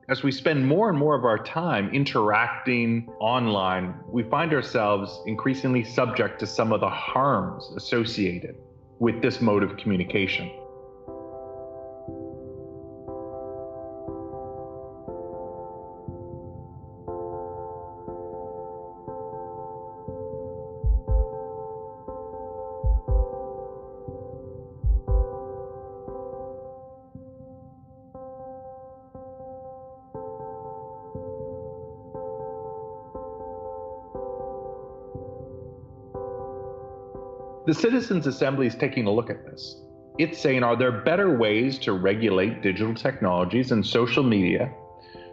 As we spend more and more of our time interacting online, we find ourselves increasingly subject to some of the harms associated with this mode of communication. The Citizens Assembly is taking a look at this. It's saying, are there better ways to regulate digital technologies and social media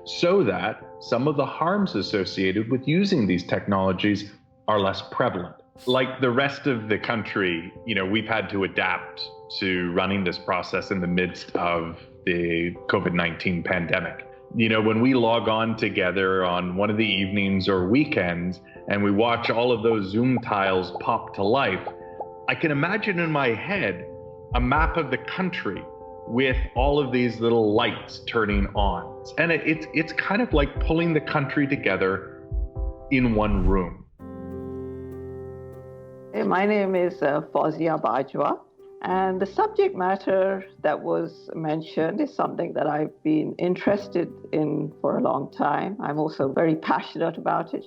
so that some of the harms associated with using these technologies are less prevalent? Like the rest of the country, we've had to adapt to running this process in the midst of the COVID-19 pandemic. When we log on together on one of the evenings or weekends and we watch all of those Zoom tiles pop to life, I can imagine in my head a map of the country with all of these little lights turning on. And it's kind of like pulling the country together in one room. Hey, my name is Fauzia Bajwa, and the subject matter that was mentioned is something that I've been interested in for a long time. I'm also very passionate about it.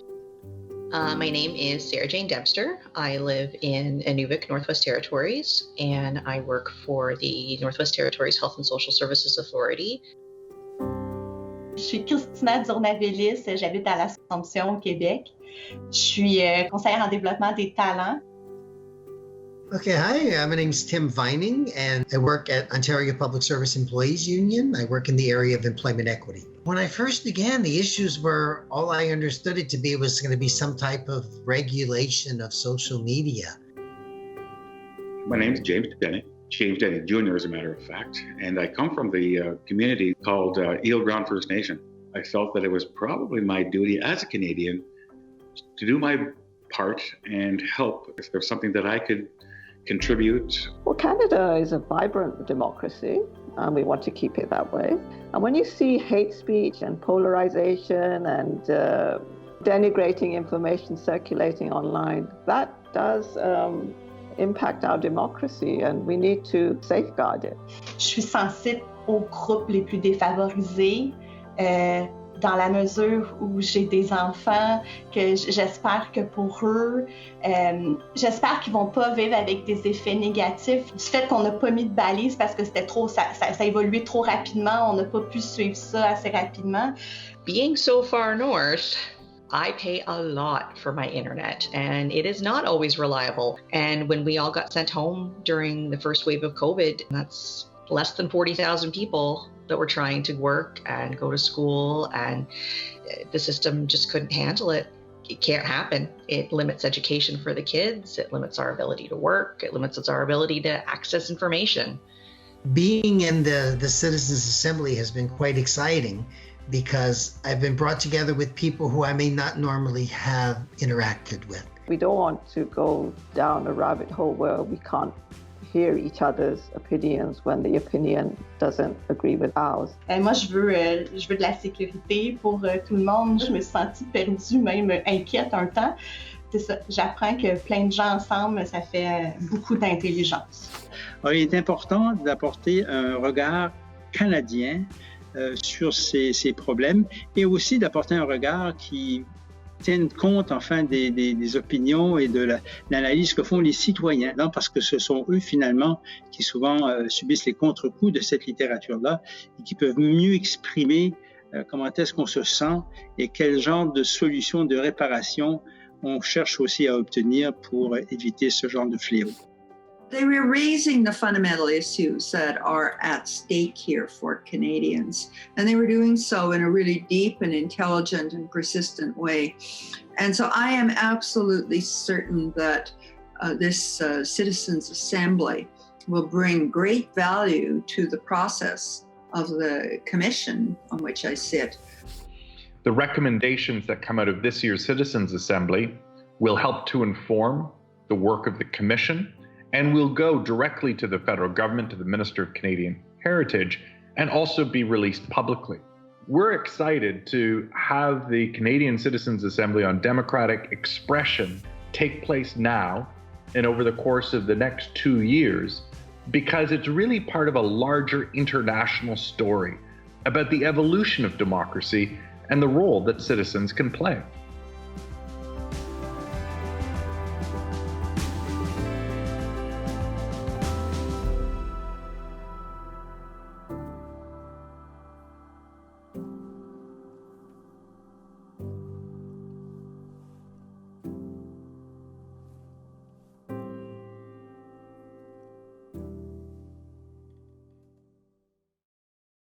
My name is Sarah Jane Debster. I live in Inuvik, Northwest Territories, and I work for the Northwest Territories Health and Social Services Authority. Je suis Christina Durnavelis, j'habite à l'Assomption, au Québec. Je suis conseillère en développement des talents. Okay, hi, my name's Tim Vining, and I work at Ontario Public Service Employees Union. I work in the area of employment equity. When I first began, the issues were, all I understood it to be was going to be some type of regulation of social media. My name's James Denny Jr., as a matter of fact, and I come from the community called Eel Ground First Nation. I felt that it was probably my duty as a Canadian to do my part and help if there's something that I could contribute. Well, Canada is a vibrant democracy, and we want to keep it that way. And when you see hate speech and polarization and denigrating information circulating online, that does impact our democracy, and we need to safeguard it. Je suis sensible aux groupes les plus défavorisés. Dans la mesure où j'ai des enfants, que j'espère que pour eux, j'espère qu'ils vont pas vivre avec des effets négatifs du fait qu'on n'a pas mis de balises parce que c'était trop, ça évoluait trop rapidement, on n'a pas pu suivre ça assez rapidement. Being so far north, I pay a lot for my internet, and it is not always reliable. And when we all got sent home during the first wave of COVID, that's less than 40,000 people that were trying to work and go to school, and the system just couldn't handle it. It can't happen. It limits education for the kids. It limits our ability to work. It limits our ability to access information. Being in the Citizens Assembly has been quite exciting because I've been brought together with people who I may not normally have interacted with. We don't want to go down a rabbit hole where we can't hear each other's opinions when the opinion doesn't agree with ours. Moi, je veux de la sécurité pour tout le monde. Je me suis sentie perdue, même inquiète un temps. C'est ça, j'apprends que plein de gens ensemble, ça fait beaucoup d'intelligence. Alors, il est important d'apporter un regard canadien sur ces problèmes et aussi d'apporter un regard qui tiennent compte enfin des opinions et de l'analyse que font les citoyens, non? Parce que ce sont eux finalement qui souvent subissent les contre-coups de cette littérature-là et qui peuvent mieux exprimer comment est-ce qu'on se sent et quel genre de solutions de réparation on cherche aussi à obtenir pour éviter ce genre de fléau. They were raising the fundamental issues that are at stake here for Canadians, and they were doing so in a really deep and intelligent and persistent way. And so I am absolutely certain that this Citizens Assembly will bring great value to the process of the commission on which I sit. The recommendations that come out of this year's Citizens Assembly will help to inform the work of the commission, and will go directly to the federal government, to the Minister of Canadian Heritage, and also be released publicly. We're excited to have the Canadian Citizens Assembly on Democratic Expression take place now and over the course of the next 2 years, because it's really part of a larger international story about the evolution of democracy and the role that citizens can play.